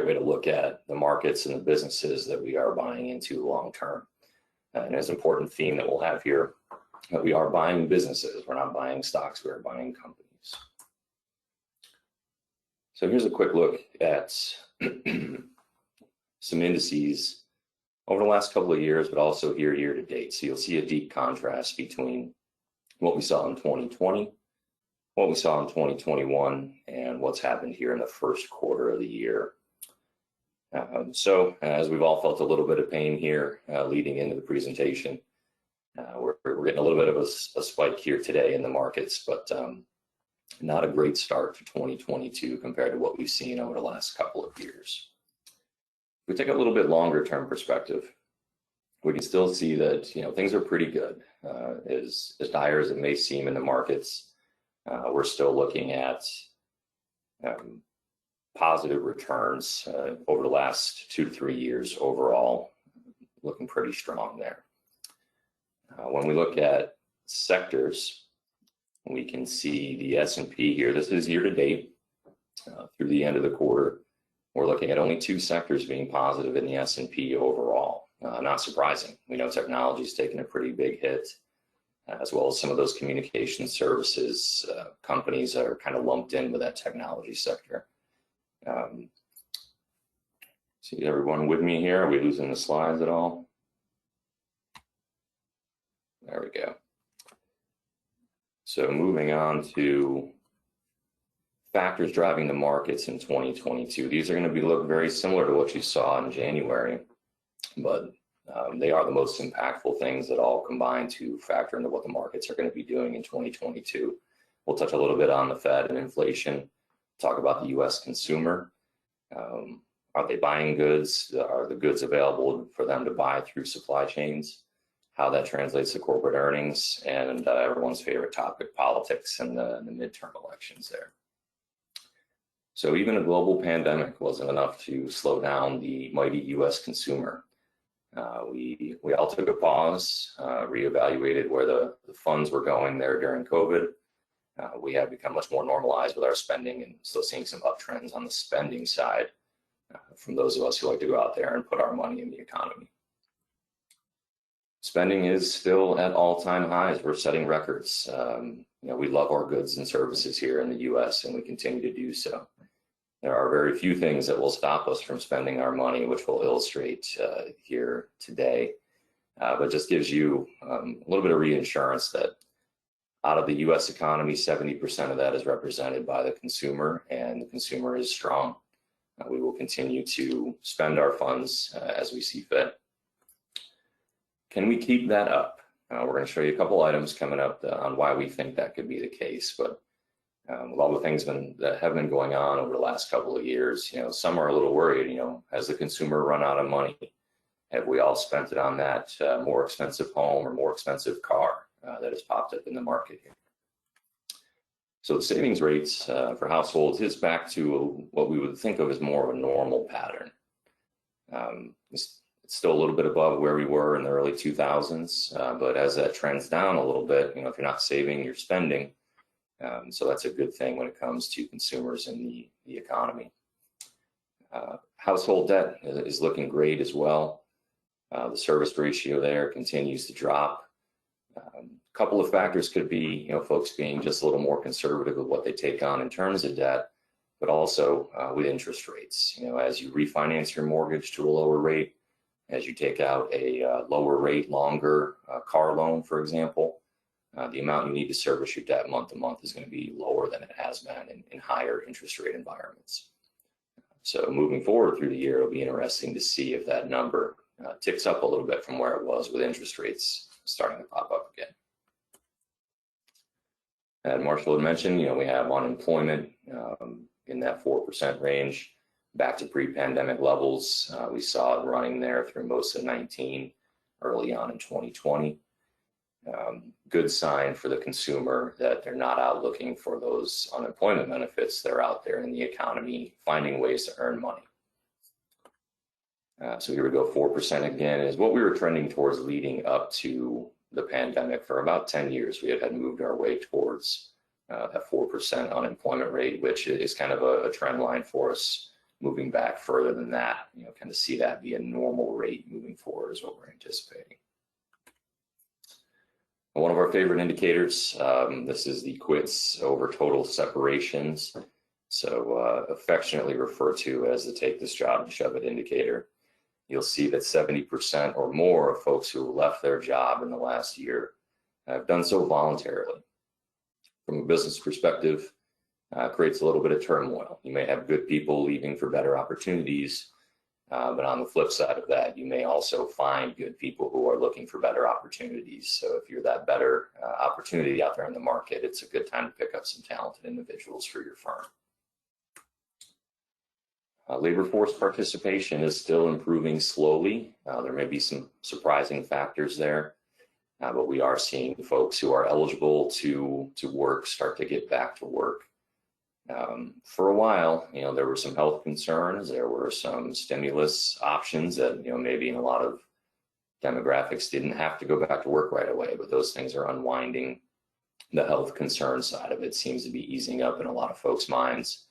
way to look at the markets and the businesses that we are buying into long term. And it's an important theme that we'll have here, that we are buying businesses. We're not buying stocks, we're buying companies. So here's a quick look at some indices over the last couple of years, but also here year to date. So you'll see a deep contrast between what we saw in 2020, what we saw in 2021, and what's happened here in the first quarter of the year. So as we've all felt a little bit of pain here leading into the presentation, we're getting a little bit of a spike here today in the markets, but not a great start to 2022 compared to what we've seen over the last couple of years. If we take a little bit longer term perspective, we can still see that things are pretty good. As dire as it may seem in the markets, we're still looking at positive returns over the last 2 to 3 years overall, looking pretty strong there. When we look at sectors, we can see the S&P here. This is year to date through the end of the quarter. We're looking at only 2 sectors being positive in the S&P overall. Not surprising. We know technology's taken a pretty big hit, as well as some of those communication services companies that are kind of lumped in with that technology sector. See everyone with me here? Are we losing the slides at all? There we go. So moving on to factors driving the markets in 2022. These are going to look very similar to what you saw in January, but they are the most impactful things that all combine to factor into what the markets are going to be doing in 2022. We'll touch a little bit on the Fed and inflation, talk about the U.S. consumer. Are they buying goods? Are the goods available for them to buy through supply chains? How that translates to corporate earnings, and everyone's favorite topic, politics and the midterm elections there. So even a global pandemic wasn't enough to slow down the mighty U.S. consumer. We all took a pause, reevaluated where the funds were going there during COVID. We have become much more normalized with our spending and still seeing some uptrends on the spending side from those of us who like to go out there and put our money in the economy. Spending is still at all-time highs. We're setting records. We love our goods and services here in the U.S., and we continue to do so. There are very few things that will stop us from spending our money, which we'll illustrate here today. But just gives you a little bit of reinsurance that out of the U.S. economy, 70% of that is represented by the consumer, and the consumer is strong. We will continue to spend our funds as we see fit. Can we keep that up? We're going to show you a couple items coming up on why we think that could be the case. But with all the things that have been going on over the last couple of years, some are a little worried. Has the consumer run out of money? Have we all spent it on that more expensive home or more expensive car that has popped up in the market here? So the savings rates for households is back to what we would think of as more of a normal pattern. It's still a little bit above where we were in the early 2000s, but as that trends down a little bit, if you're not saving, you're spending. So that's a good thing when it comes to consumers and the economy. Household debt is looking great as well. The service ratio there continues to drop. A couple of factors could be, folks being just a little more conservative with what they take on in terms of debt, but also with interest rates. As you refinance your mortgage to a lower rate, as you take out a lower rate, longer car loan, for example, the amount you need to service your debt month to month is going to be lower than it has been in higher interest rate environments. So moving forward through the year, it'll be interesting to see if that number ticks up a little bit from where it was with interest rates starting to pop up again. And Marshall had mentioned, we have unemployment in that 4% range, back to pre-pandemic levels. We saw it running there through most of 19, early on in 2020. Good sign for the consumer that they're not out looking for those unemployment benefits. They're out there in the economy finding ways to earn money. So here we go, 4% again is what we were trending towards leading up to the pandemic. For about 10 years, we had moved our way towards that 4% unemployment rate, which is kind of a trend line for us moving back further than that, kind of see that be a normal rate moving forward is what we're anticipating. One of our favorite indicators, this is the quits over total separations. So affectionately referred to as the take this job and shove it indicator. You'll see that 70% or more of folks who left their job in the last year have done so voluntarily. From a business perspective, creates a little bit of turmoil. You may have good people leaving for better opportunities, but on the flip side of that, you may also find good people who are looking for better opportunities. So if you're that better opportunity out there in the market, it's a good time to pick up some talented individuals for your firm. Labor force participation is still improving slowly. There may be some surprising factors there, but we are seeing folks who are eligible to work start to get back to work. For a while, there were some health concerns. There were some stimulus options that, maybe in a lot of demographics didn't have to go back to work right away, but those things are unwinding. The health concern side of it seems to be easing up in a lot of folks' minds.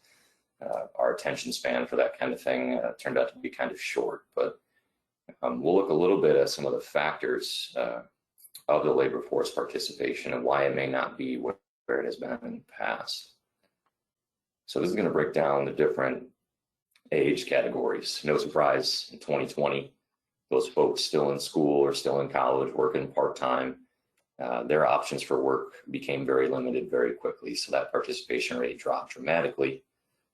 Our attention span for that kind of thing turned out to be kind of short, but we'll look a little bit at some of the factors of the labor force participation and why it may not be where it has been in the past. So this is going to break down the different age categories. No surprise, in 2020, those folks still in school or still in college working part-time, their options for work became very limited very quickly. So that participation rate dropped dramatically.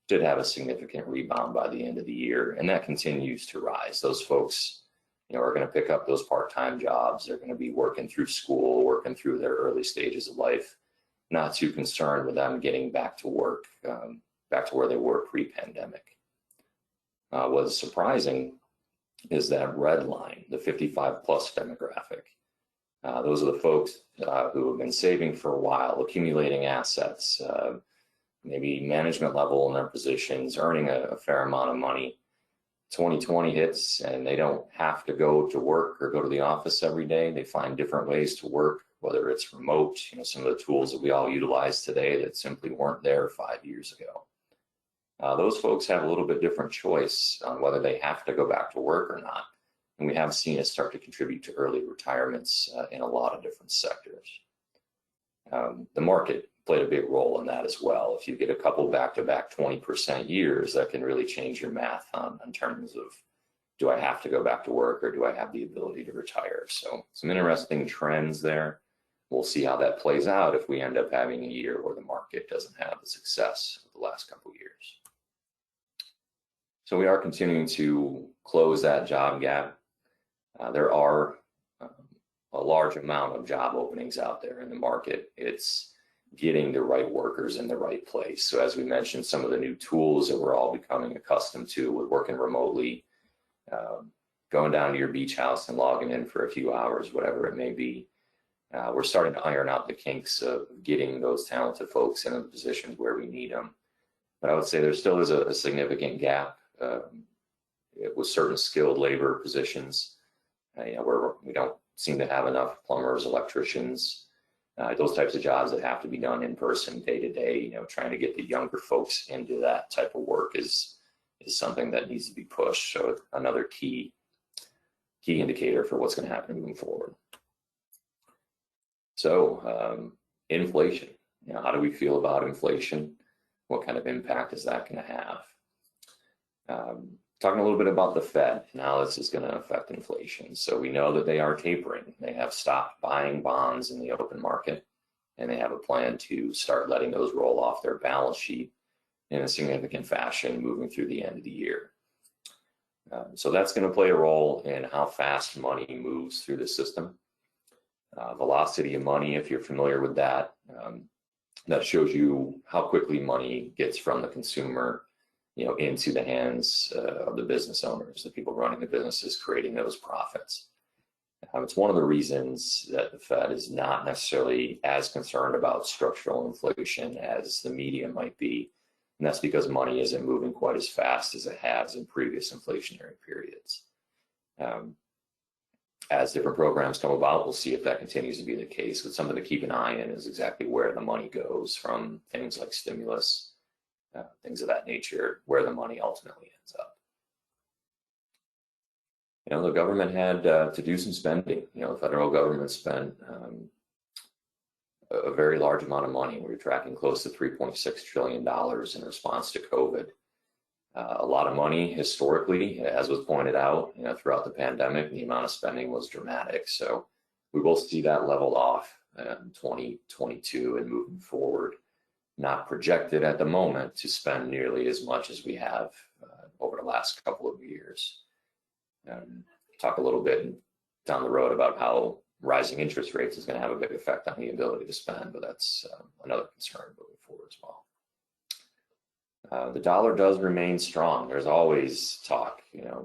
Did have a significant rebound by the end of the year, and that continues to rise. Those folks, are going to pick up those part-time jobs. They're going to be working through school, working through their early stages of life, not too concerned with them getting back to work, back to where they were pre-pandemic. What's surprising is that red line, the 55 plus demographic. Those are the folks who have been saving for a while, accumulating assets, maybe management level in their positions, earning a fair amount of money. 2020 hits and they don't have to go to work or go to the office every day. They find different ways to work, whether it's remote, some of the tools that we all utilize today that simply weren't there 5 years ago. Those folks have a little bit different choice on whether they have to go back to work or not. And we have seen it start to contribute to early retirements in a lot of different sectors. The market played a big role in that as well. If you get a couple back-to-back 20% years, that can really change your math in terms of, do I have to go back to work or do I have the ability to retire? So some interesting trends there. We'll see how that plays out if we end up having a year where the market doesn't have the success of the last couple of years. So we are continuing to close that job gap. There are a large amount of job openings out there in the market. It's getting the right workers in the right place. So as we mentioned, some of the new tools that we're all becoming accustomed to with working remotely, going down to your beach house and logging in for a few hours, whatever it may be. We're starting to iron out the kinks of getting those talented folks in the positions where we need them. But I would say there still is a significant gap with certain skilled labor positions, where we don't seem to have enough plumbers, electricians, those types of jobs that have to be done in person day to day. Trying to get the younger folks into that type of work is something that needs to be pushed. So another key indicator for what's going to happen moving forward. So inflation, how do we feel about inflation? What kind of impact is that going to have? Talking a little bit about the Fed and how this is going to affect inflation. So we know that they are tapering. They have stopped buying bonds in the open market, and they have a plan to start letting those roll off their balance sheet in a significant fashion moving through the end of the year. So that's going to play a role in how fast money moves through the system. Velocity of money, if you're familiar with that, that shows you how quickly money gets from the consumer into the hands of the business owners, the people running the businesses, creating those profits. It's one of the reasons that the Fed is not necessarily as concerned about structural inflation as the media might be. And that's because money isn't moving quite as fast as it has in previous inflationary periods. As different programs come about, we'll see if that continues to be the case. But something to keep an eye on is exactly where the money goes from things like stimulus, things of that nature, where the money ultimately ends the government had to do some spending. The federal government spent a very large amount of money. We were tracking close to $3.6 trillion in response to COVID. A lot of money historically, as was pointed out, throughout the pandemic, the amount of spending was dramatic. So we will see that leveled off in 2022 and moving forward. Not projected at the moment to spend nearly as much as we have over the last couple of years. Talk a little bit down the road about how rising interest rates is going to have a big effect on the ability to spend, but that's another concern moving forward as well. The dollar does remain strong. There's always talk,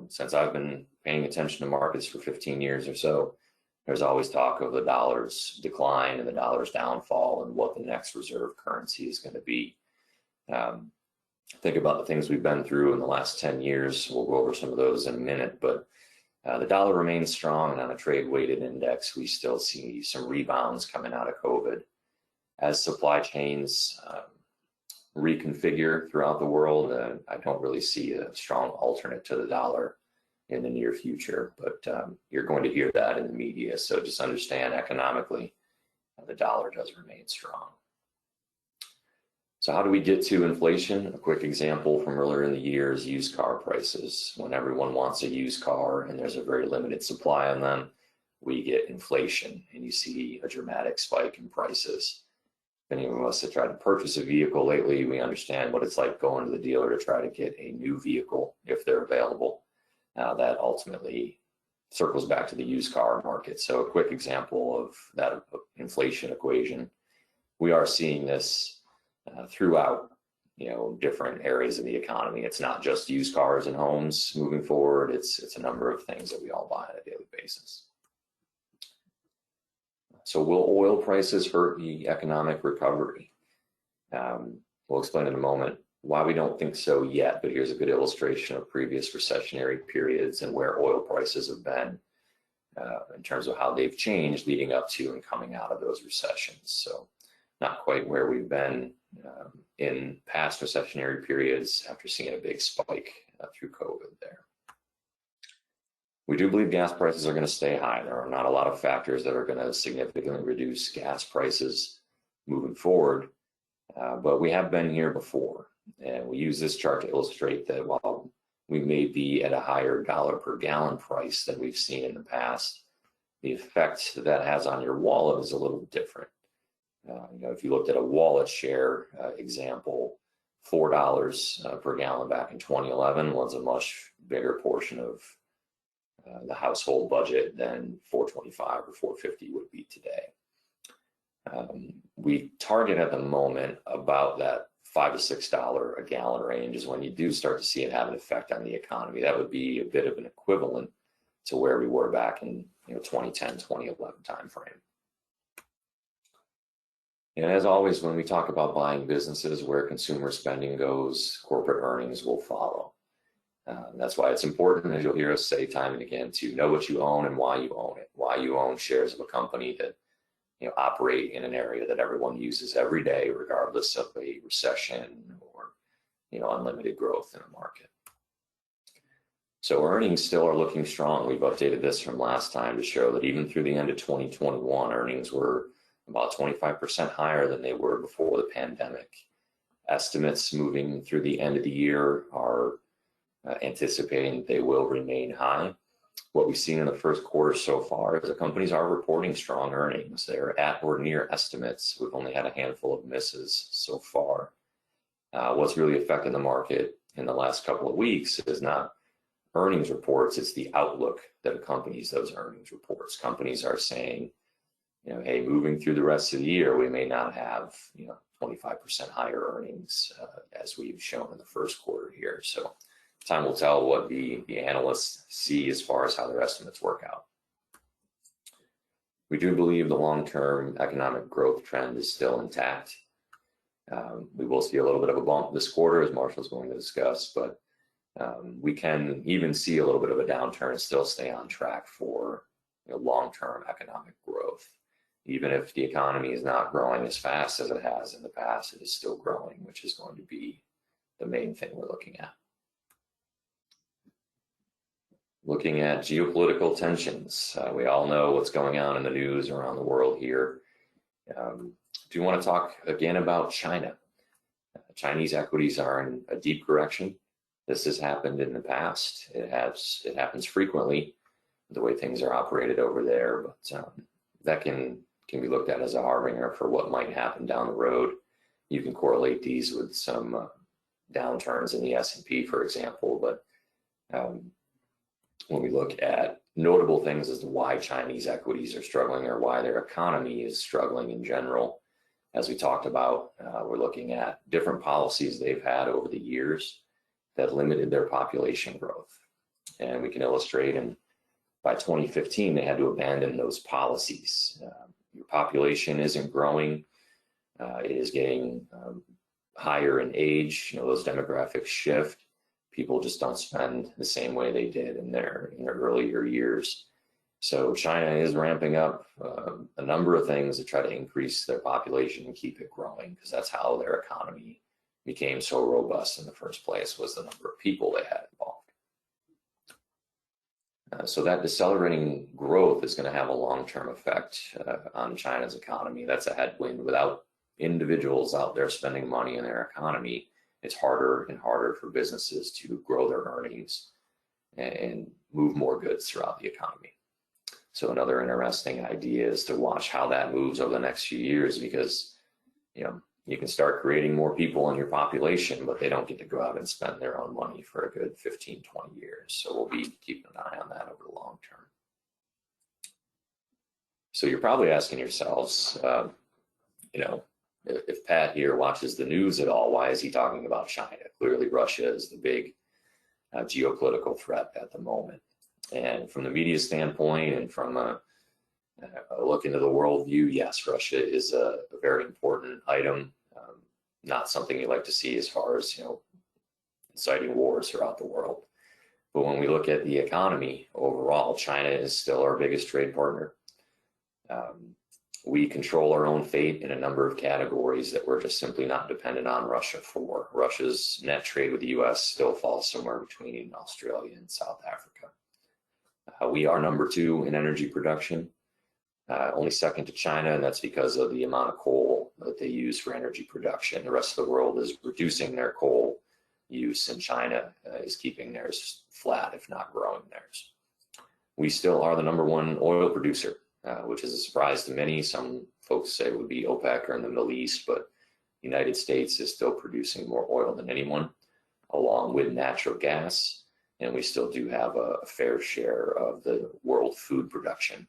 since I've been paying attention to markets for 15 years or so, there's always talk of the dollar's decline and the dollar's downfall and what the next reserve currency is going to be. Think about the things we've been through in the last 10 years. We'll go over some of those in a minute, but the dollar remains strong, and on a trade-weighted index, we still see some rebounds coming out of COVID. As supply chains reconfigure throughout the world, I don't really see a strong alternate to the dollar in the near future, but you're going to hear that in the media. So just understand economically, the dollar does remain strong. So how do we get to inflation? A quick example from earlier in the year is used car prices. When everyone wants a used car and there's a very limited supply on them, we get inflation and you see a dramatic spike in prices. If any of us have tried to purchase a vehicle lately, we understand what it's like going to the dealer to try to get a new vehicle if they're available. That ultimately circles back to the used car market. So a quick example of that inflation equation. We are seeing this throughout, different areas of the economy. It's not just used cars and homes moving forward. It's a number of things that we all buy on a daily basis. So will oil prices hurt the economic recovery? We'll explain in a moment why we don't think so yet, but here's a good illustration of previous recessionary periods and where oil prices have been in terms of how they've changed leading up to and coming out of those recessions. So not quite where we've been in past recessionary periods after seeing a big spike through COVID there. We do believe gas prices are going to stay high. There are not a lot of factors that are going to significantly reduce gas prices moving forward, but we have been here before. And we use this chart to illustrate that while we may be at a higher dollar per gallon price than we've seen in the past, the effect that has on your wallet is a little different. If you looked at a wallet share example, $4 per gallon back in 2011 was a much bigger portion of the household budget than $4.25 or $4.50 would be today. We target at the moment about that $5 to $6 a gallon range is when you do start to see it have an effect on the economy. That would be a bit of an equivalent to where we were back in 2010, 2011 timeframe. And as always, when we talk about buying businesses, where consumer spending goes, corporate earnings will follow. That's why it's important, as you'll hear us say time and again, to know what you own and why you own it, why you own shares of a company that operate in an area that everyone uses every day, regardless of a recession or unlimited growth in a market. So earnings still are looking strong. We've updated this from last time to show that even through the end of 2021, earnings were about 25% higher than they were before the pandemic. Estimates moving through the end of the year are anticipating they will remain high. What we've seen in the first quarter so far is that companies are reporting strong earnings. They're at or near estimates. We've only had a handful of misses so far. What's really affected the market in the last couple of weeks is not earnings reports, it's the outlook that accompanies those earnings reports. Companies are saying, hey, moving through the rest of the year, we may not have 25% higher earnings as we've shown in the first quarter here. So time will tell what the analysts see as far as how their estimates work out. We do believe the long-term economic growth trend is still intact. We will see a little bit of a bump this quarter, as Marshall's going to discuss, but we can even see a little bit of a downturn and still stay on track for long-term economic growth. Even if the economy is not growing as fast as it has in the past, it is still growing, which is going to be the main thing we're looking at. looking at geopolitical tensions. We all know what's going on in the news around the world here. Do you want to talk again about China? Chinese equities are in a deep correction. This has happened in the past. It happens frequently, the way things are operated over there, but that can be looked at as a harbinger for what might happen down the road. You can correlate these with some downturns in the S&P, for example, but when we look at notable things as to why Chinese equities are struggling or why their economy is struggling in general, as we talked about, we're looking at different policies they've had over the years that limited their population growth. And we can illustrate, and by 2015, they had to abandon those policies. Your population isn't growing. It is getting higher in age. Those demographics shift. People just don't spend the same way they did in their earlier years. So China is ramping up a number of things to try to increase their population and keep it growing, because that's how their economy became so robust in the first place, was the number of people they had involved. So that decelerating growth is going to have a long-term effect on China's economy. That's a headwind. Without individuals out there spending money in their economy, it's harder and harder for businesses to grow their earnings and move more goods throughout the economy. So another interesting idea is to watch how that moves over the next few years, because you can start creating more people in your population, but they don't get to go out and spend their own money for a good 15, 20 years. So we'll be keeping an eye on that over the long term. So you're probably asking yourselves, if Pat here watches the news at all, why is he talking about China? Clearly, Russia is the big geopolitical threat at the moment. And from the media standpoint and from a look into the worldview, yes, Russia is a very important item, not something you like to see as far as, inciting wars throughout the world. But when we look at the economy overall, China is still our biggest trade partner. We control our own fate in a number of categories that we're just simply not dependent on Russia for. Russia's net trade with the U.S. still falls somewhere between Australia and South Africa. We are number 2 in energy production, only second to China, and that's because of the amount of coal that they use for energy production. The rest of the world is reducing their coal use, and China is keeping theirs flat, if not growing theirs. We still are the number 1 oil producer, which is a surprise to many. Some folks say it would be OPEC or in the Middle East, but the United States is still producing more oil than anyone, along with natural gas. And we still do have a fair share of the world food production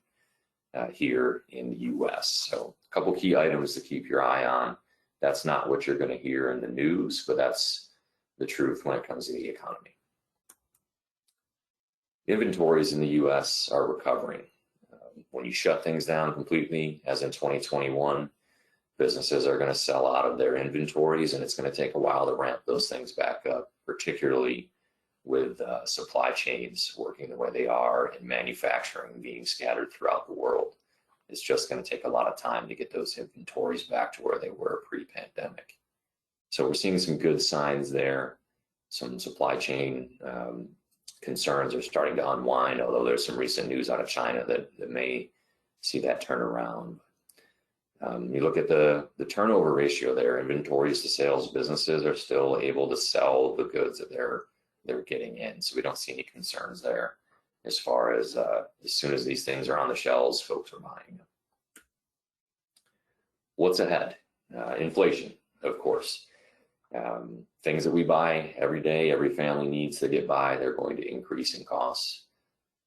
here in the U.S. So a couple key items to keep your eye on. That's not what you're going to hear in the news, but that's the truth when it comes to the economy. Inventories in the U.S. are recovering. When you shut things down completely, as in 2021, businesses are going to sell out of their inventories, and it's going to take a while to ramp those things back up, particularly with supply chains working the way they are and manufacturing being scattered throughout the world. It's just going to take a lot of time to get those inventories back to where they were pre-pandemic. So we're seeing some good signs there. Some supply chain concerns are starting to unwind, although there's some recent news out of China that may see that turn around. You look at the turnover ratio there, inventories to sales businesses are still able to sell the goods that they're getting in. So we don't see any concerns there as far as soon as these things are on the shelves, folks are buying them. What's ahead? Inflation, of course. Things that we buy every day, every family needs to get by, they're going to increase in costs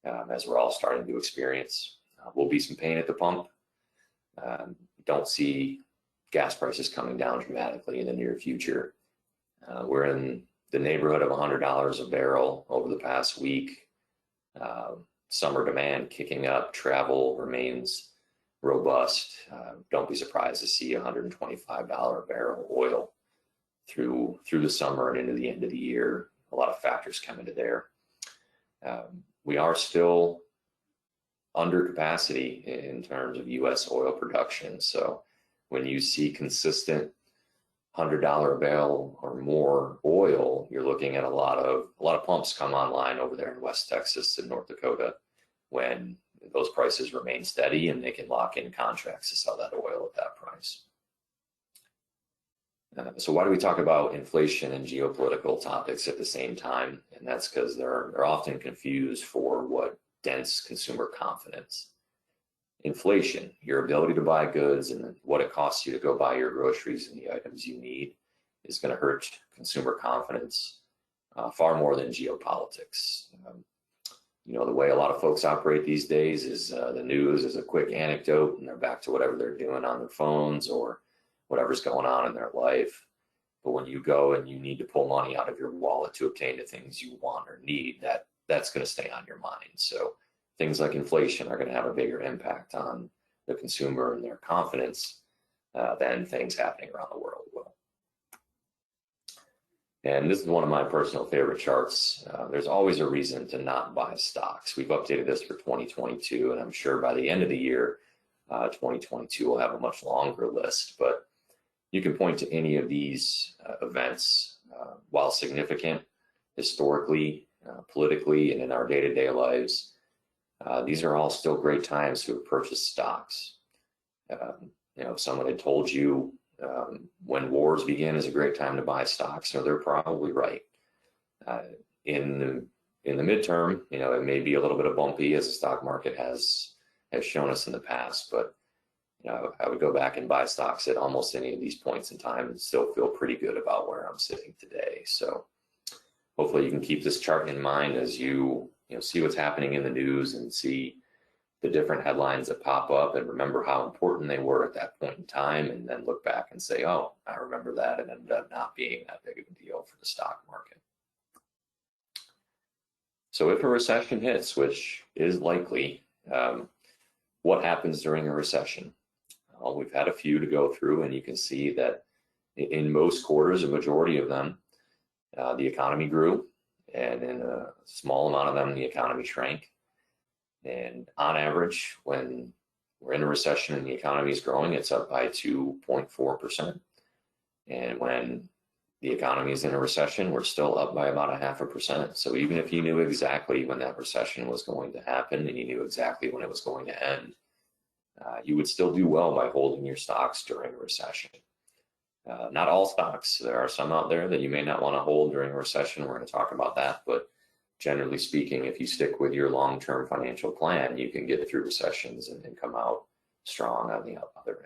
as we're all starting to experience. Will be some pain at the pump. Don't see gas prices coming down dramatically in the near future. We're in the neighborhood of $100 a barrel over the past week. Summer demand kicking up, travel remains robust. Don't be surprised to see $125 a barrel oil through the summer and into the end of the year. A lot of factors come into there. We are still under capacity in terms of U.S. oil production. So when you see consistent $100 a barrel or more oil, you're looking at a lot of pumps come online over there in West Texas and North Dakota when those prices remain steady and they can lock in contracts to sell that oil at that price. So why do we talk about inflation and geopolitical topics at the same time? And that's because they're often confused for what dents consumer confidence. Inflation, your ability to buy goods and what it costs you to go buy your groceries and the items you need, is going to hurt consumer confidence far more than geopolitics. You know, the way a lot of folks operate these days is the news is a quick anecdote and they're back to whatever they're doing on their phones or whatever's going on in their life. But when you go and you need to pull money out of your wallet to obtain the things you want or need, that's going to stay on your mind. So things like inflation are going to have a bigger impact on the consumer and their confidence than things happening around the world will. And this is one of my personal favorite charts. There's always a reason to not buy stocks. We've updated this for 2022, and I'm sure by the end of the year, 2022 will have a much longer list. But you can point to any of these events, while significant historically, politically, and in our day-to-day lives. These are all still great times to purchase stocks. You know, if someone had told you when wars begin is a great time to buy stocks, so they're probably right. In the midterm, you know, it may be a little bit of bumpy as the stock market has shown us in the past, but you know, I would go back and buy stocks at almost any of these points in time and still feel pretty good about where I'm sitting today. So hopefully you can keep this chart in mind as you see what's happening in the news and see the different headlines that pop up and remember how important they were at that point in time, and then look back and say, oh, I remember that, and ended up not being that big of a deal for the stock market. So if a recession hits, which is likely, what happens during a recession? Well, we've had a few to go through, and you can see that in most quarters, a majority of them, the economy grew, and in a small amount of them, the economy shrank. And on average, when we're in a recession and the economy is growing, it's up by 2.4%. And when the economy is in a recession, we're still up by about 0.5%. So even if you knew exactly when that recession was going to happen and you knew exactly when it was going to end, you would still do well by holding your stocks during a recession. Not all stocks. There are some out there that you may not want to hold during a recession. We're going to talk about that. But generally speaking, if you stick with your long-term financial plan, you can get through recessions and come out strong on the other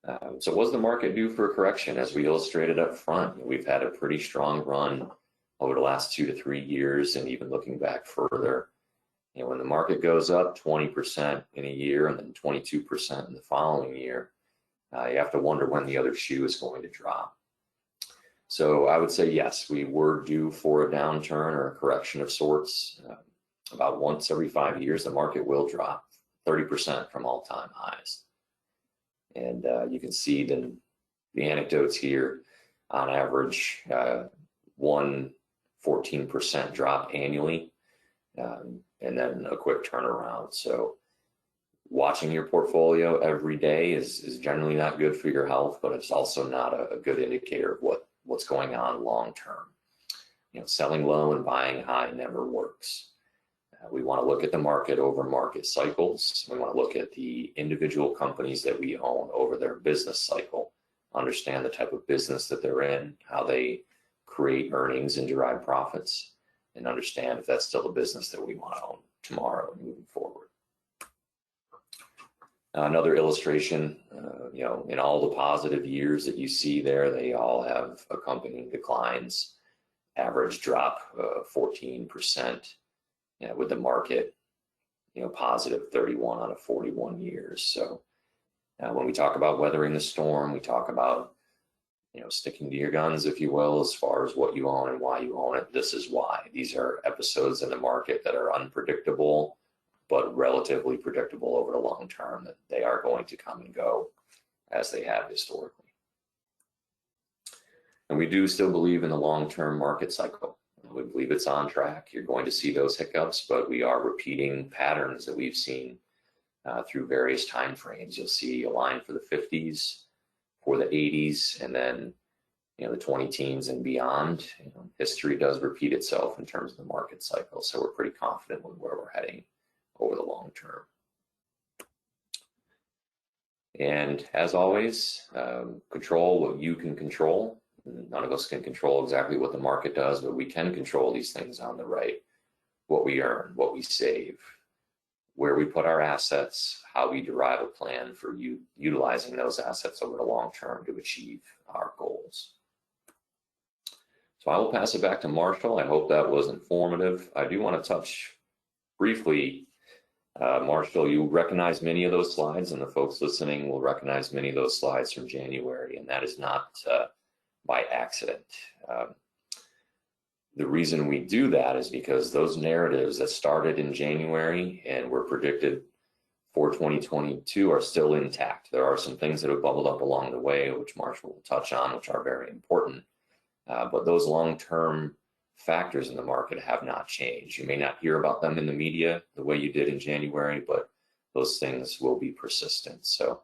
end. So what does the market do for a correction? As we illustrated up front, we've had a pretty strong run over the last 2 to 3 years, and even looking back further. You know, when the market goes up 20% in a year and then 22% in the following year, you have to wonder when the other shoe is going to drop. So I would say, yes, we were due for a downturn or a correction of sorts. About once every 5 years, the market will drop 30% from all-time highs. And you can see the anecdotes here. On average, 14% drop annually, and then a quick turnaround. So watching your portfolio every day is generally not good for your health, but it's also not a good indicator of what's going on long term. You know, selling low and buying high never works. We want to look at the market over market cycles. We want to look at the individual companies that we own over their business cycle, understand the type of business that they're in, how they create earnings and derive profits, and understand if that's still a business that we want to own tomorrow and moving forward. Another illustration, you know, in all the positive years that you see there, they all have accompanying declines. Average drop 14%, you know, with the market, you know, positive 31 out of 41 years. So when we talk about weathering the storm, we talk about, you know, sticking to your guns, if you will, as far as what you own and why you own it. This is why. These are episodes in the market that are unpredictable, but relatively predictable over the long term, that they are going to come and go as they have historically. And we do still believe in the long-term market cycle. We believe it's on track. You're going to see those hiccups, but we are repeating patterns that we've seen through various time frames. You'll see a line for the 50s, for the 80s and then the 20 teens and beyond. History does repeat itself in terms of the market cycle, so we're pretty confident with where we're heading over the long term. And as always, control what you can control. None of us can control exactly what the market does, but we can control these things on the right: what we earn, what we save, where we put our assets, how we derive a plan for utilizing those assets over the long term to achieve our goals. So I will pass it back to Marshall. I hope that was informative. I do want to touch briefly, Marshall, you recognize many of those slides, and the folks listening will recognize many of those slides from January, and that is not by accident. The reason we do that is because those narratives that started in January and were predicted for 2022 are still intact. There are some things that have bubbled up along the way, which Marshall will touch on, which are very important. But those long-term factors in the market have not changed. You may not hear about them in the media the way you did in January, but those things will be persistent. So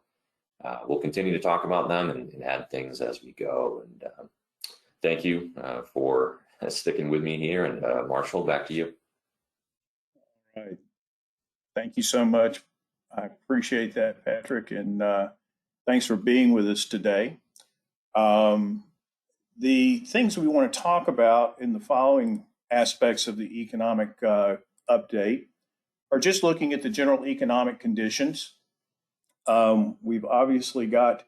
we'll continue to talk about them and add things as we go. And thank you for sticking with me here. And Marshall, back to you. All right. Thank you so much. I appreciate that, Patrick, and thanks for being with us today. The things we want to talk about in the following aspects of the economic update are just looking at the general economic conditions. We've obviously got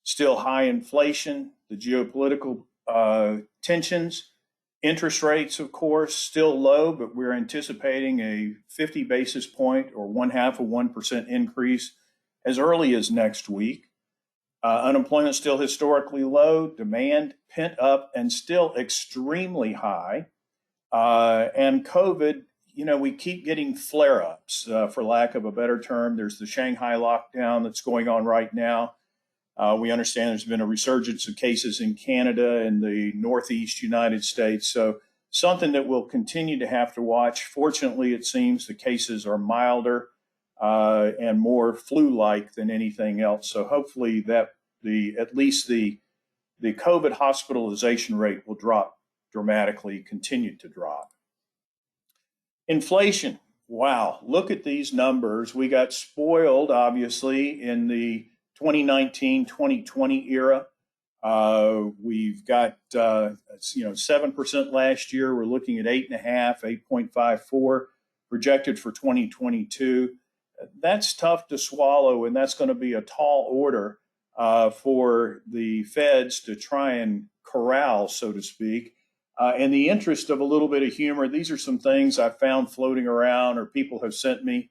still high inflation, the geopolitical tensions, interest rates, of course, still low, but we're anticipating a 50 basis point or 0.5% increase as early as next week. Unemployment still historically low, demand pent up and still extremely high. And COVID, we keep getting flare-ups, for lack of a better term. There's the Shanghai lockdown that's going on right now. We understand there's been a resurgence of cases in Canada and the Northeast United States. So something that we'll continue to have to watch. Fortunately, it seems the cases are milder and more flu-like than anything else. So hopefully that at least the COVID hospitalization rate will drop dramatically, continue to drop. Inflation. Wow, look at these numbers. We got spoiled, obviously, in the 2019-2020 era. We've got 7% last year. We're looking at 8.5, 8.54 projected for 2022. That's tough to swallow, and that's going to be a tall order for the feds to try and corral, so to speak. In the interest of a little bit of humor, these are some things I found floating around or people have sent me.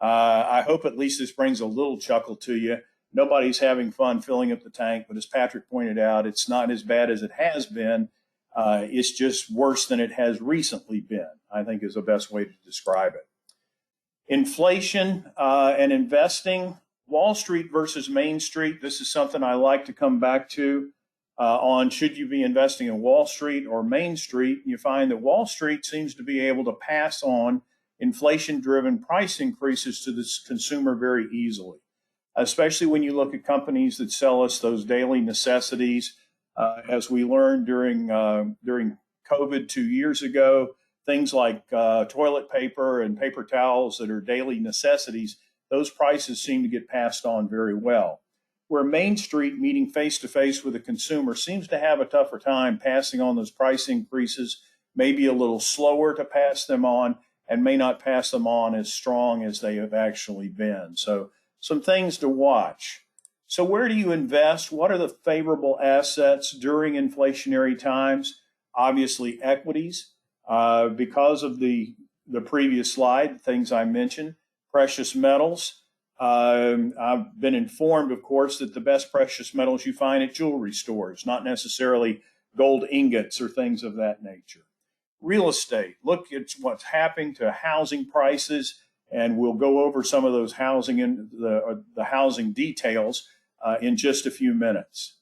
I hope at least this brings a little chuckle to you. Nobody's having fun filling up the tank, but as Patrick pointed out, it's not as bad as it has been. It's just worse than it has recently been, I think is the best way to describe it. Inflation and investing, Wall Street versus Main Street. This is something I like to come back to on should you be investing in Wall Street or Main Street. You find that Wall Street seems to be able to pass on inflation-driven price increases to the consumer very easily, especially when you look at companies that sell us those daily necessities. As we learned during COVID 2 years ago, things like toilet paper and paper towels that are daily necessities, those prices seem to get passed on very well. Where Main Street, meeting face-to-face with the consumer, seems to have a tougher time passing on those price increases, maybe a little slower to pass them on, and may not pass them on as strong as they have actually been. So some things to watch. So where do you invest? What are the favorable assets during inflationary times? Obviously equities, because of the previous slide, things I mentioned. Precious metals. I've been informed, of course, that the best precious metals you find at jewelry stores, not necessarily gold ingots or things of that nature. Real estate. Look at what's happening to housing prices, and we'll go over some of those housing and the housing details in just a few minutes.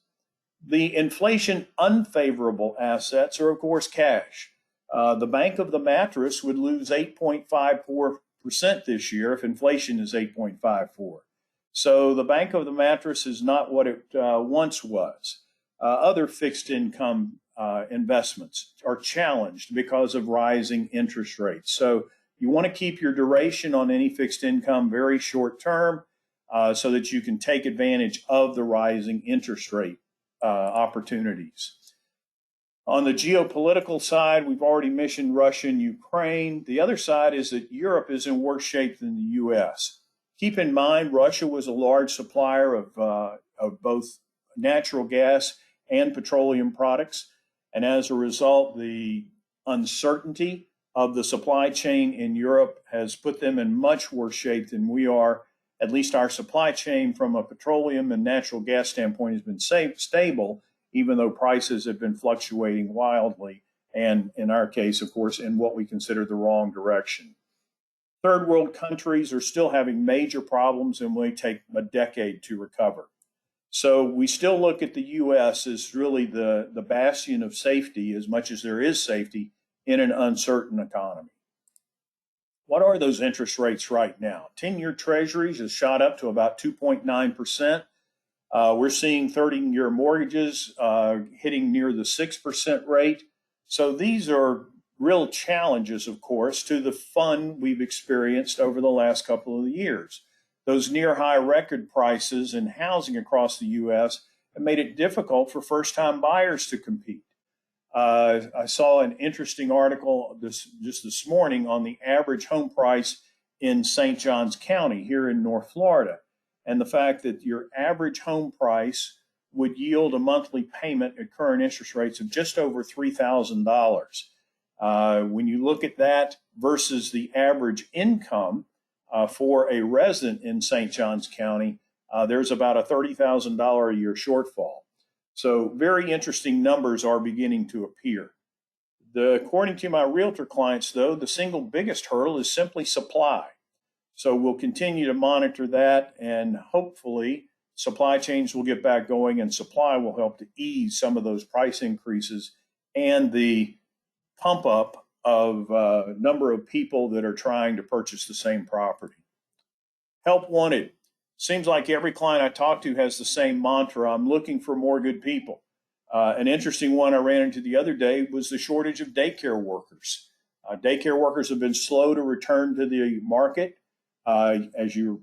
The inflation unfavorable assets are, of course, cash. The Bank of the Mattress would lose 8.54% this year if inflation is 8.54. So the bank of the mattress is not what it once was. Other fixed income investments are challenged because of rising interest rates. So you want to keep your duration on any fixed income very short term so that you can take advantage of the rising interest rate opportunities. On the geopolitical side, we've already mentioned Russia and Ukraine. The other side is that Europe is in worse shape than the U.S. Keep in mind, Russia was a large supplier of both natural gas and petroleum products. And as a result, the uncertainty of the supply chain in Europe has put them in much worse shape than we are. At least our supply chain from a petroleum and natural gas standpoint has been stable, even though prices have been fluctuating wildly. And in our case, of course, in what we consider the wrong direction. Third world countries are still having major problems and may take a decade to recover. So we still look at the U.S. as really the bastion of safety, as much as there is safety in an uncertain economy. What are those interest rates right now? 10-year treasuries has shot up to about 2.9%. We're seeing 30-year mortgages hitting near the 6% rate. So these are real challenges, of course, to the fun we've experienced over the last couple of years. Those near high record prices in housing across the U.S. have made it difficult for first-time buyers to compete. I saw an interesting article just this morning on the average home price in St. Johns County here in North Florida, and the fact that your average home price would yield a monthly payment at current interest rates of just over $3,000. When you look at that versus the average income for a resident in St. Johns County, there's about a $30,000 a year shortfall. So very interesting numbers are beginning to appear. According to my realtor clients, though, the single biggest hurdle is simply supply. So we'll continue to monitor that, and hopefully supply chains will get back going and supply will help to ease some of those price increases and the pump up of number of people that are trying to purchase the same property. Help wanted. Seems like every client I talk to has the same mantra: I'm looking for more good people. An interesting one I ran into the other day was the shortage of daycare workers. Daycare workers have been slow to return to the market. As you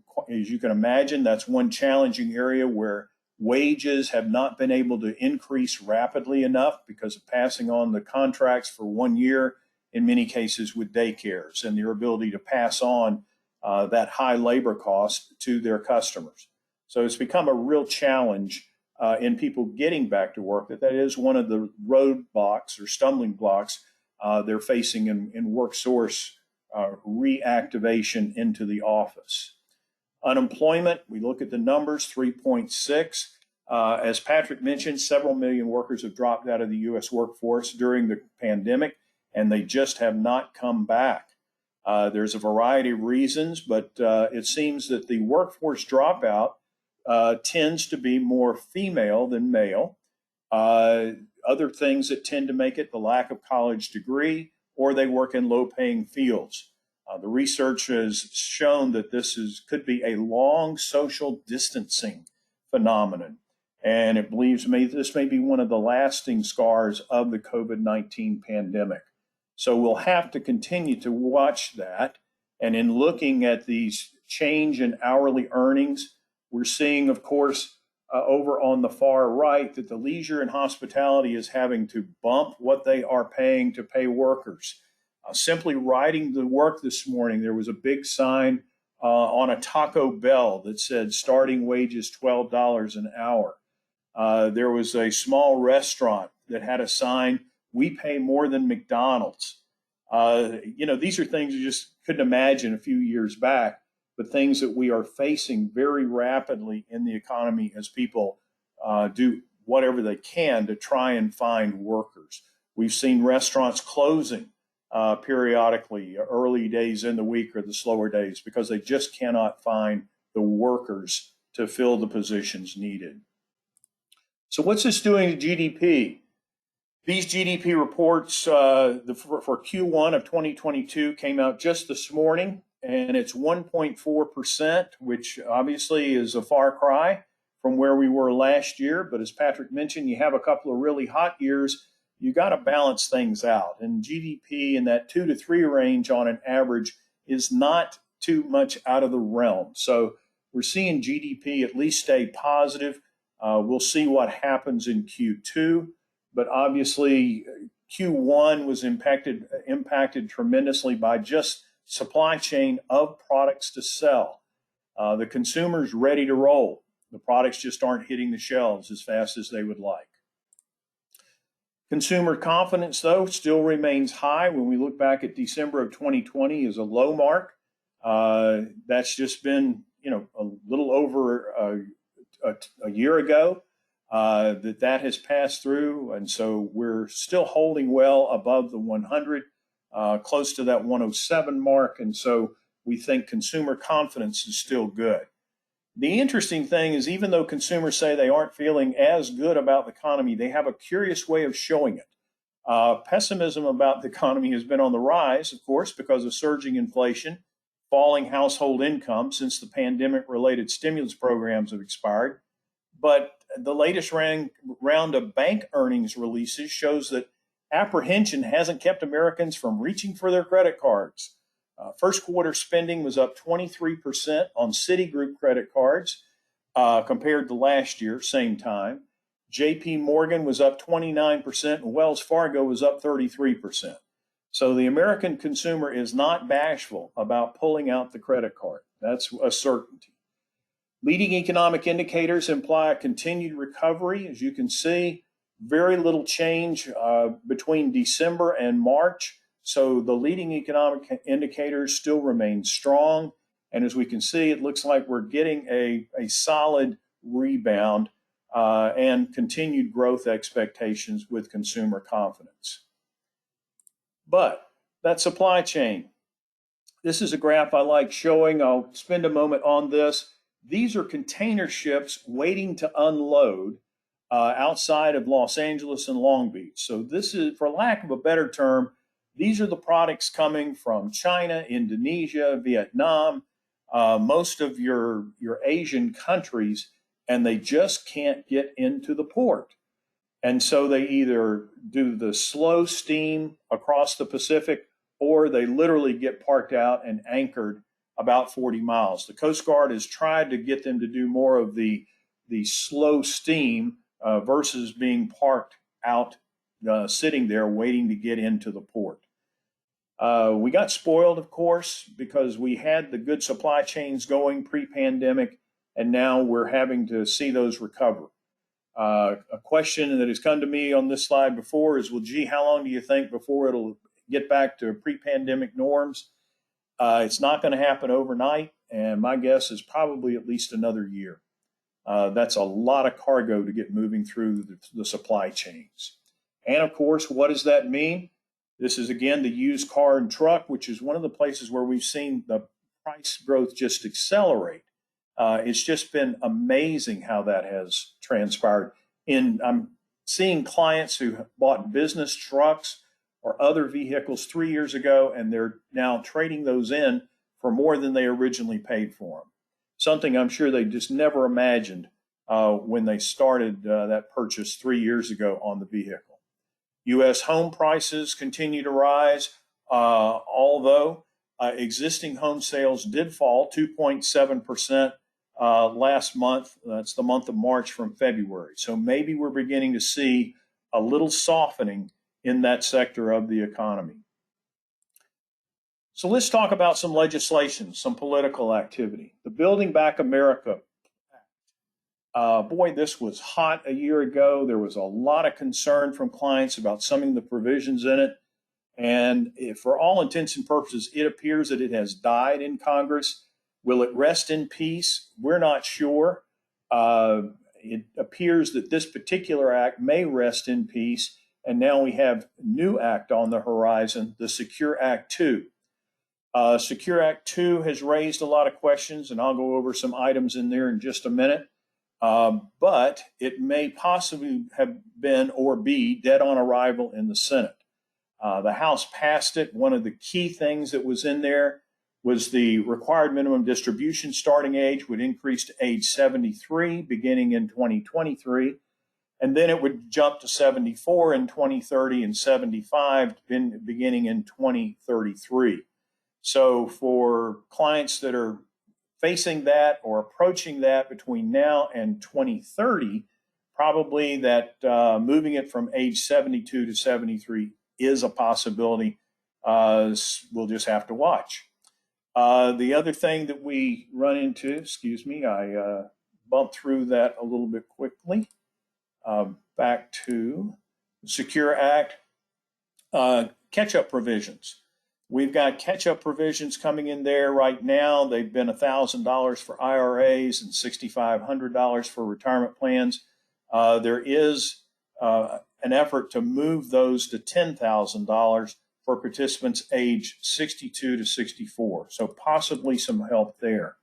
can imagine, that's one challenging area where wages have not been able to increase rapidly enough because of passing on the contracts for 1 year, in many cases with daycares, and their ability to pass on that high labor cost to their customers. So it's become a real challenge in people getting back to work. That is one of the roadblocks or stumbling blocks they're facing in workforce reactivation into the office. Unemployment, we look at the numbers, 3.6. As Patrick mentioned, several million workers have dropped out of the U.S. workforce during the pandemic, and they just have not come back. There's a variety of reasons, but it seems that the workforce dropout tends to be more female than male. Other things that tend to make it: the lack of college degree, or they work in low-paying fields. The research has shown that this could be a long social distancing phenomenon, and it believes me this may be one of the lasting scars of the COVID-19 pandemic. So we'll have to continue to watch that. And in looking at these change in hourly earnings, we're seeing, of course, over on the far right, that the leisure and hospitality is having to bump what they are paying to pay workers. Simply riding to work this morning, there was a big sign on a Taco Bell that said starting wages $12 an hour. There was a small restaurant that had a sign, "We pay more than McDonald's." These are things you just couldn't imagine a few years back, but things that we are facing very rapidly in the economy as people do whatever they can to try and find workers. We've seen restaurants closing periodically, early days in the week or the slower days, because they just cannot find the workers to fill the positions needed. So what's this doing to GDP? These GDP reports for Q1 of 2022 came out just this morning, and it's 1.4%, which obviously is a far cry from where we were last year. But as Patrick mentioned, you have a couple of really hot years. You got to balance things out. And GDP in that 2 to 3 range on an average is not too much out of the realm. So we're seeing GDP at least stay positive. We'll see what happens in Q2, but obviously Q1 was impacted tremendously by just supply chain of products to sell. The consumer's ready to roll. The products just aren't hitting the shelves as fast as they would like. Consumer confidence, though, still remains high. When we look back at December of 2020 as a low mark, that's just been, a little over a year ago that has passed through. And so we're still holding well above the 100, close to that 107 mark. And so we think consumer confidence is still good. The interesting thing is, even though consumers say they aren't feeling as good about the economy, they have a curious way of showing it. Pessimism about the economy has been on the rise, of course, because of surging inflation, falling household income since the pandemic-related stimulus programs have expired. But the latest round of bank earnings releases shows that apprehension hasn't kept Americans from reaching for their credit cards. First quarter spending was up 23% on Citigroup credit cards compared to last year, same time. JP Morgan was up 29% and Wells Fargo was up 33%. So the American consumer is not bashful about pulling out the credit card. That's a certainty. Leading economic indicators imply a continued recovery. As you can see, very little change between December and March. So the leading economic indicators still remain strong. And as we can see, it looks like we're getting a solid rebound and continued growth expectations with consumer confidence. But that supply chain, this is a graph I like showing. I'll spend a moment on this. These are container ships waiting to unload outside of Los Angeles and Long Beach. So this is, for lack of a better term, these are the products coming from China, Indonesia, Vietnam, most of your Asian countries, and they just can't get into the port. And so they either do the slow steam across the Pacific, or they literally get parked out and anchored about 40 miles. The Coast Guard has tried to get them to do more of the slow steam versus being parked out, sitting there waiting to get into the port. We got spoiled, of course, because we had the good supply chains going pre-pandemic, and now we're having to see those recover. A question that has come to me on this slide before is, well, gee, how long do you think before it'll get back to pre-pandemic norms? It's not going to happen overnight, and my guess is probably at least another year. That's a lot of cargo to get moving through the supply chains. And of course, what does that mean? This is, again, the used car and truck, which is one of the places where we've seen the price growth just accelerate. It's just been amazing how that has transpired. I'm seeing clients who bought business trucks or other vehicles 3 years ago, and they're now trading those in for more than they originally paid for them. Something I'm sure they just never imagined when they started that purchase 3 years ago on the vehicle. U.S. home prices continue to rise, although existing home sales did fall 2.7% last month. That's the month of March from February. So maybe we're beginning to see a little softening in that sector of the economy. So let's talk about some legislation, some political activity. The Building Back America Act. Boy, this was hot a year ago. There was a lot of concern from clients about some of the provisions in it. And for all intents and purposes, it appears that it has died in Congress. Will it rest in peace? We're not sure. It appears that this particular act may rest in peace. And now we have a new act on the horizon, the Secure Act 2. Secure Act 2 has raised a lot of questions, and I'll go over some items in there in just a minute. But it may possibly have been or be dead on arrival in the Senate. The House passed it. One of the key things that was in there was the required minimum distribution starting age would increase to age 73 beginning in 2023, and then it would jump to 74 in 2030 and 75 beginning in 2033. So for clients that are facing that or approaching that between now and 2030, probably that moving it from age 72 to 73 is a possibility. We'll just have to watch. The other thing that we run into, excuse me, I bumped through that a little bit quickly. Back to the Secure Act, catch-up provisions. We've got catch-up provisions coming in there right now. They've been $1,000 for IRAs and $6,500 for retirement plans. There is an effort to move those to $10,000 for participants age 62 to 64. So possibly some help there.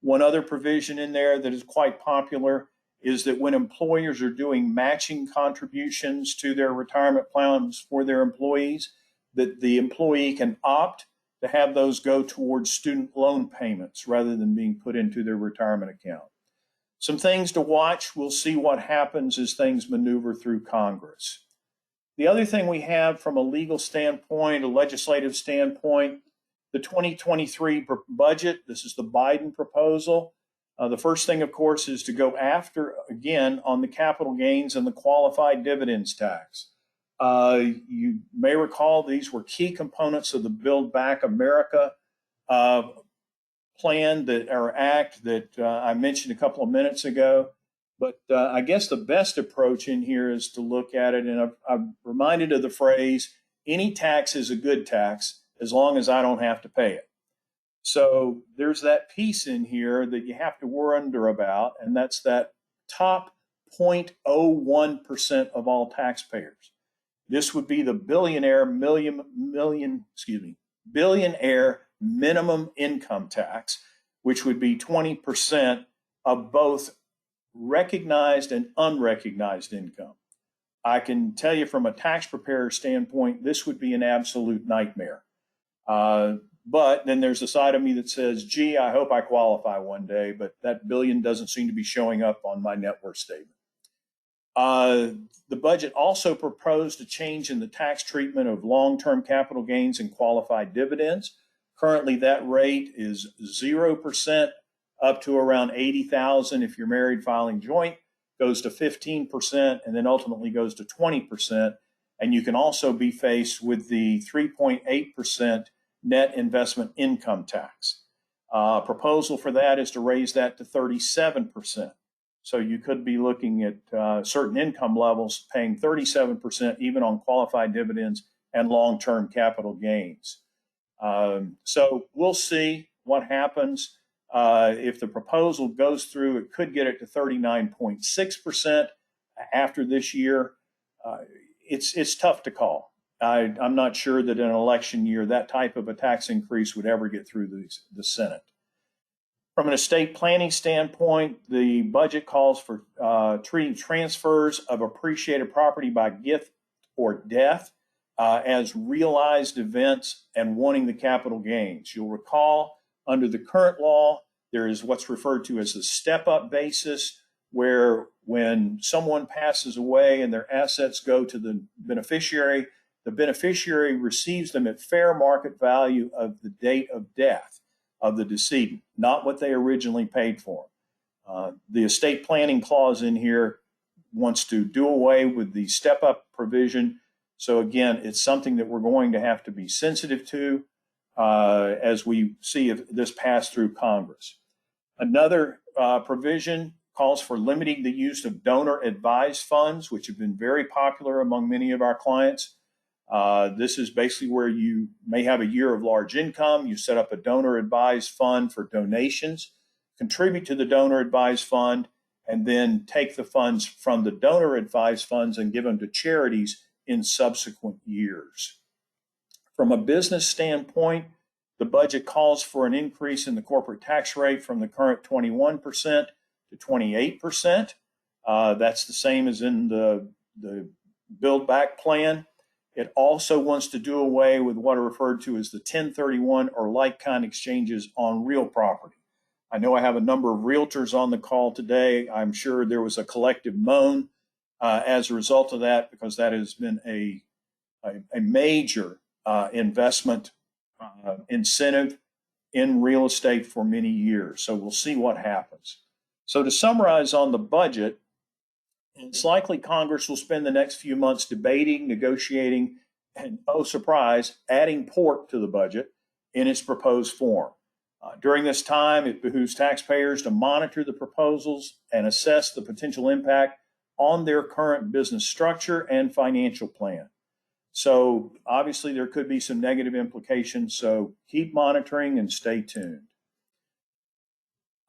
One other provision in there that is quite popular is that when employers are doing matching contributions to their retirement plans for their employees, that the employee can opt to have those go towards student loan payments rather than being put into their retirement account. Some things to watch. We'll see what happens as things maneuver through Congress. The other thing we have from a legal standpoint, a legislative standpoint, the 2023 budget, this is the Biden proposal. The first thing, of course, is to go after, again, on the capital gains and the qualified dividends tax. You may recall these were key components of the Build Back America plan or act that I mentioned a couple of minutes ago. But I guess the best approach in here is to look at it, and I'm reminded of the phrase, any tax is a good tax as long as I don't have to pay it. So there's that piece in here that you have to wonder about, and that's that top 0.01% of all taxpayers. This would be the billionaire minimum income tax, which would be 20% of both recognized and unrecognized income. I can tell you from a tax preparer standpoint, this would be an absolute nightmare. But then there's the side of me that says, gee, I hope I qualify one day, but that billion doesn't seem to be showing up on my net worth statement. The budget also proposed a change in the tax treatment of long-term capital gains and qualified dividends. Currently, that rate is 0% up to around $80,000 if you're married filing joint, goes to 15%, and then ultimately goes to 20%. And you can also be faced with the 3.8% net investment income tax. Proposal for that is to raise that to 37%. So you could be looking at certain income levels paying 37% even on qualified dividends and long-term capital gains. So we'll see what happens. If the proposal goes through, it could get it to 39.6% after this year. It's tough to call. I'm not sure that in an election year that type of a tax increase would ever get through the Senate. From an estate planning standpoint, the budget calls for treating transfers of appreciated property by gift or death as realized events and wanting the capital gains. You'll recall under the current law, there is what's referred to as the step-up basis, where when someone passes away and their assets go to the beneficiary receives them at fair market value of the date of death of the decedent, not what they originally paid for. The estate planning clause in here wants to do away with the step-up provision. So again, it's something that we're going to have to be sensitive to as we see if this pass through Congress. Another provision calls for limiting the use of donor-advised funds, which have been very popular among many of our clients. This is basically where you may have a year of large income, you set up a donor-advised fund for donations, contribute to the donor-advised fund, and then take the funds from the donor-advised funds and give them to charities in subsequent years. From a business standpoint, the budget calls for an increase in the corporate tax rate from the current 21% to 28%. That's the same as in the Build Back plan. It also wants to do away with what are referred to as the 1031 or like-kind exchanges on real property. I know I have a number of realtors on the call today. I'm sure there was a collective moan as a result of that, because that has been a major investment incentive in real estate for many years. So we'll see what happens. So to summarize on the budget, it's likely Congress will spend the next few months debating, negotiating, and, oh surprise, adding pork to the budget in its proposed form. During this time, it behooves taxpayers to monitor the proposals and assess the potential impact on their current business structure and financial plan. So obviously there could be some negative implications, so keep monitoring and stay tuned.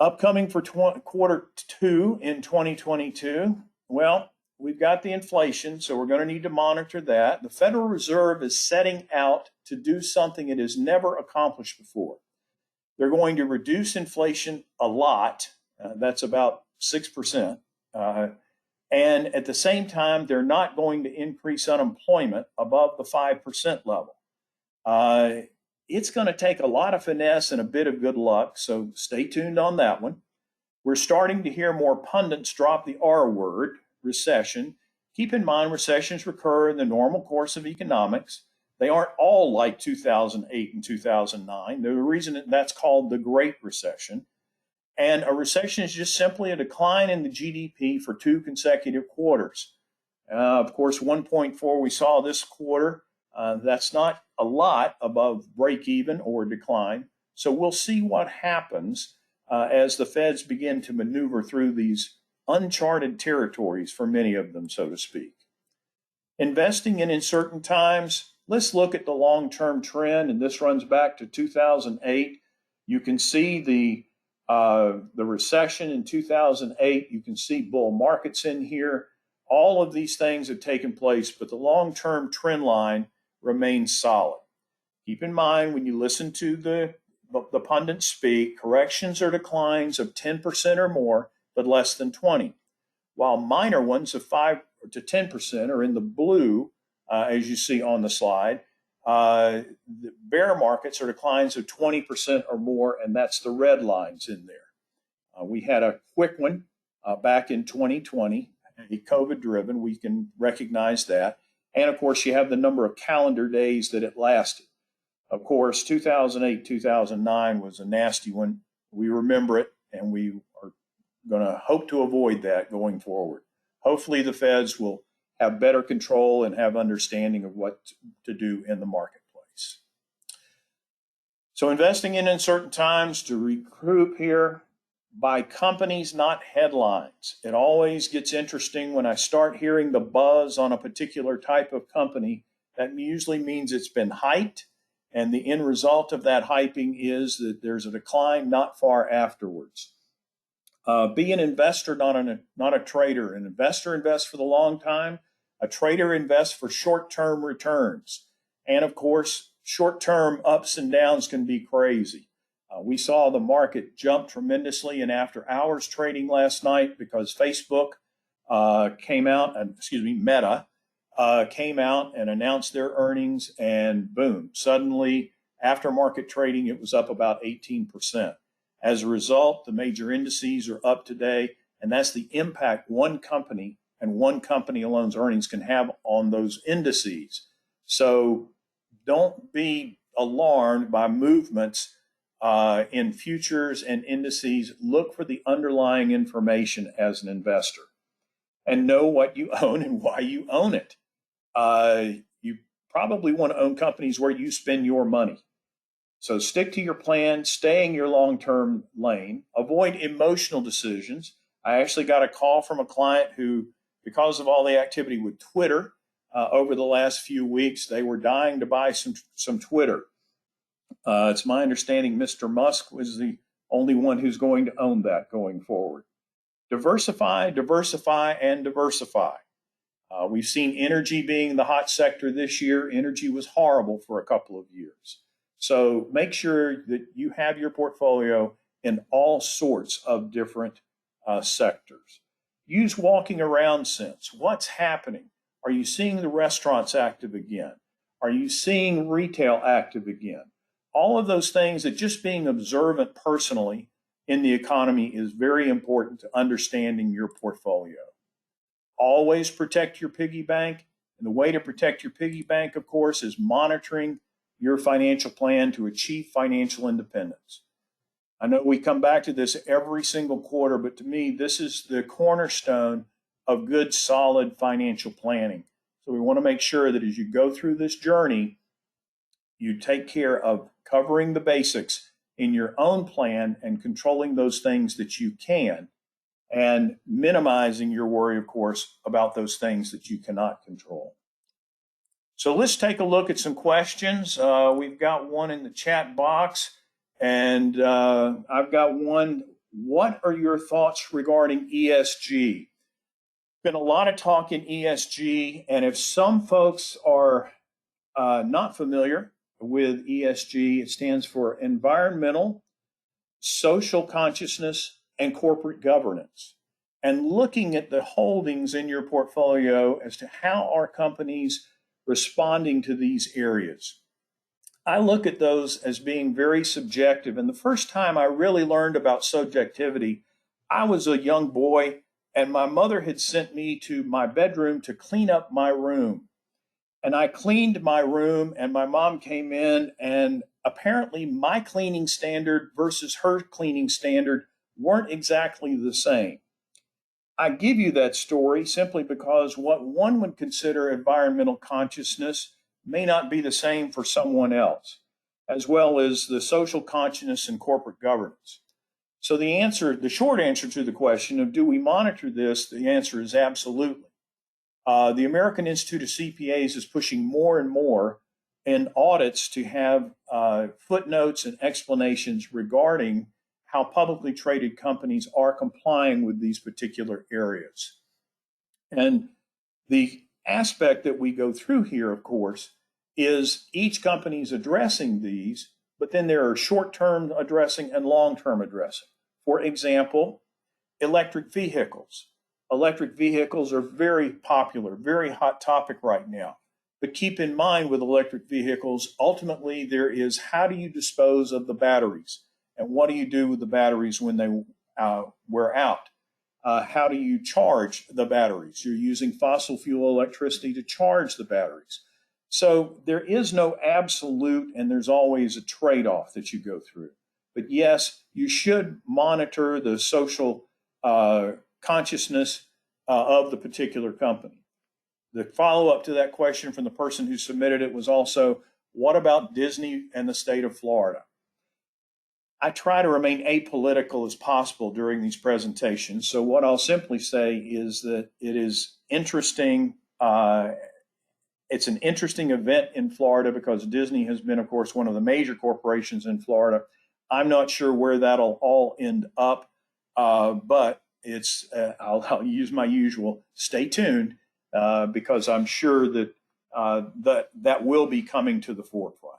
Upcoming for quarter two in 2022, well, we've got the inflation, so we're going to need to monitor that. The Federal Reserve is setting out to do something it has never accomplished before. They're going to reduce inflation a lot. That's about 6%. And at the same time, they're not going to increase unemployment above the 5% level. It's going to take a lot of finesse and a bit of good luck, so stay tuned on that one. We're starting to hear more pundits drop the R word, recession. Keep in mind, recessions recur in the normal course of economics. They aren't all like 2008 and 2009. The reason that's called the Great Recession. And a recession is just simply a decline in the GDP for 2 consecutive quarters. Of course, 1.4 we saw this quarter. That's not a lot above break even or decline. So we'll see what happens as the Feds begin to maneuver through these uncharted territories for many of them, so to speak. Investing in uncertain times, let's look at the long-term trend, and this runs back to 2008. You can see the recession in 2008. You can see bull markets in here. All of these things have taken place, but the long-term trend line remains solid. Keep in mind, when you listen to the pundits speak, corrections or declines of 10% or more, but less than 20, while minor ones of 5 to 10% are in the blue, as you see on the slide. The bear markets are declines of 20% or more, and that's the red lines in there. We had a quick one back in 2020, a COVID-driven. We can recognize that. And of course, you have the number of calendar days that it lasted. Of course, 2008, 2009 was a nasty one. We remember it, and we are going to hope to avoid that going forward. Hopefully, the Feds will have better control and have understanding of what to do in the marketplace. So investing in uncertain times, to regroup here, by companies, not headlines. It always gets interesting when I start hearing the buzz on a particular type of company. That usually means it's been hyped, and the end result of that hyping is that there's a decline not far afterwards. Be an investor, not a trader. An investor invests for the long time. A trader invests for short-term returns. And of course, short-term ups and downs can be crazy. We saw the market jump tremendously in after-hours trading last night because Facebook Meta came out and announced their earnings, and boom, suddenly after-market trading, it was up about 18%. As a result, the major indices are up today, and that's the impact one company and one company alone's earnings can have on those indices. So don't be alarmed by movements in futures and indices. Look for the underlying information as an investor and know what you own and why you own it. You probably want to own companies where you spend your money. So stick to your plan, stay in your long-term lane, avoid emotional decisions. I actually got a call from a client who, because of all the activity with Twitter over the last few weeks, they were dying to buy some Twitter. It's my understanding Mr. Musk was the only one who's going to own that going forward. Diversify, diversify, and diversify. We've seen energy being the hot sector this year. Energy was horrible for a couple of years. So make sure that you have your portfolio in all sorts of different sectors. Use walking around sense. What's happening? Are you seeing the restaurants active again? Are you seeing retail active again? All of those things that just being observant personally in the economy is very important to understanding your portfolio. Always protect your piggy bank. And the way to protect your piggy bank, of course, is monitoring your financial plan to achieve financial independence. I know we come back to this every single quarter, but to me, this is the cornerstone of good, solid financial planning. So we want to make sure that as you go through this journey, you take care of covering the basics in your own plan and controlling those things that you can, and minimizing your worry, of course, about those things that you cannot control. So let's take a look at some questions. We've got one in the chat box, and I've got one. What are your thoughts regarding ESG? Been a lot of talk in ESG, and if some folks are not familiar with ESG, it stands for environmental, social consciousness, and corporate governance. And looking at the holdings in your portfolio as to how are companies responding to these areas. I look at those as being very subjective. And the first time I really learned about subjectivity, I was a young boy, and my mother had sent me to my bedroom to clean up my room. And I cleaned my room, and my mom came in, and apparently my cleaning standard versus her cleaning standard weren't exactly the same. I give you that story simply because what one would consider environmental consciousness may not be the same for someone else, as well as the social consciousness and corporate governance. So the short answer to the question of do we monitor this, the answer is absolutely. The American Institute of CPAs is pushing more and more in audits to have footnotes and explanations regarding how publicly traded companies are complying with these particular areas. And the aspect that we go through here, of course, is each company is addressing these, but then there are short-term addressing and long-term addressing. For example, electric vehicles. Electric vehicles are very popular, very hot topic right now. But keep in mind with electric vehicles, ultimately there is how do you dispose of the batteries? And what do you do with the batteries when they wear out? How do you charge the batteries? You're using fossil fuel electricity to charge the batteries. So there is no absolute, and there's always a trade-off that you go through. But yes, you should monitor the social consciousness of the particular company. The follow-up to that question from the person who submitted it was also, what about Disney and the state of Florida? I try to remain apolitical as possible during these presentations. So what I'll simply say is that it is interesting. It's an interesting event in Florida because Disney has been, of course, one of the major corporations in Florida. I'm not sure where that'll all end up, but it's. I'll use my usual. Stay tuned because I'm sure that that will be coming to the forefront.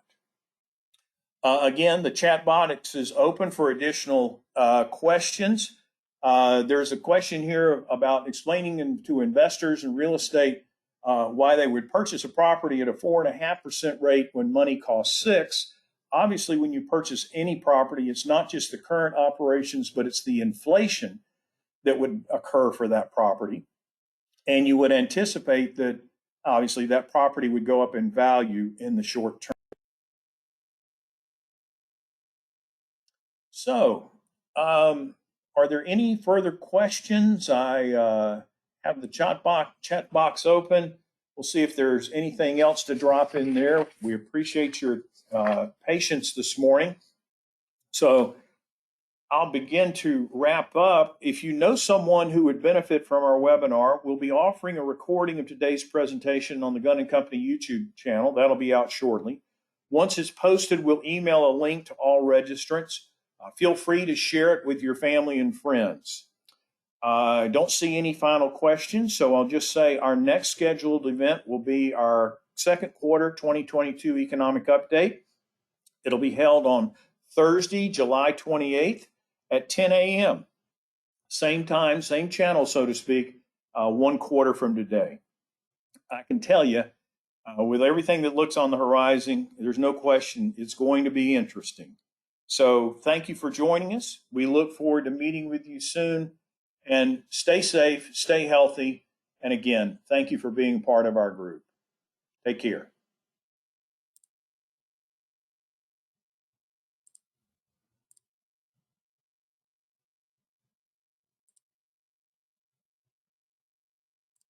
Again, the chat box is open for additional questions. There's a question here about explaining to investors in real estate why they would purchase a property at a 4.5% rate when money costs 6%. Obviously, when you purchase any property, it's not just the current operations, but it's the inflation that would occur for that property. And you would anticipate that obviously that property would go up in value in the short term. So, are there any further questions? I have the chat box open. We'll see if there's anything else to drop in there. We appreciate your patience this morning. So I'll begin to wrap up. If you know someone who would benefit from our webinar, we'll be offering a recording of today's presentation on the Gunn & Company YouTube channel. That'll be out shortly. Once it's posted, we'll email a link to all registrants. Feel free to share it with your family and friends. I don't see any final questions, so I'll just say our next scheduled event will be our second quarter 2022 economic update. It'll be held on Thursday, July 28th at 10 a.m. Same time, same channel, so to speak, 1 quarter from today. I can tell you, with everything that looks on the horizon, there's no question it's going to be interesting. So thank you for joining us. We look forward to meeting with you soon, and stay safe, stay healthy. And again, thank you for being part of our group. Take care.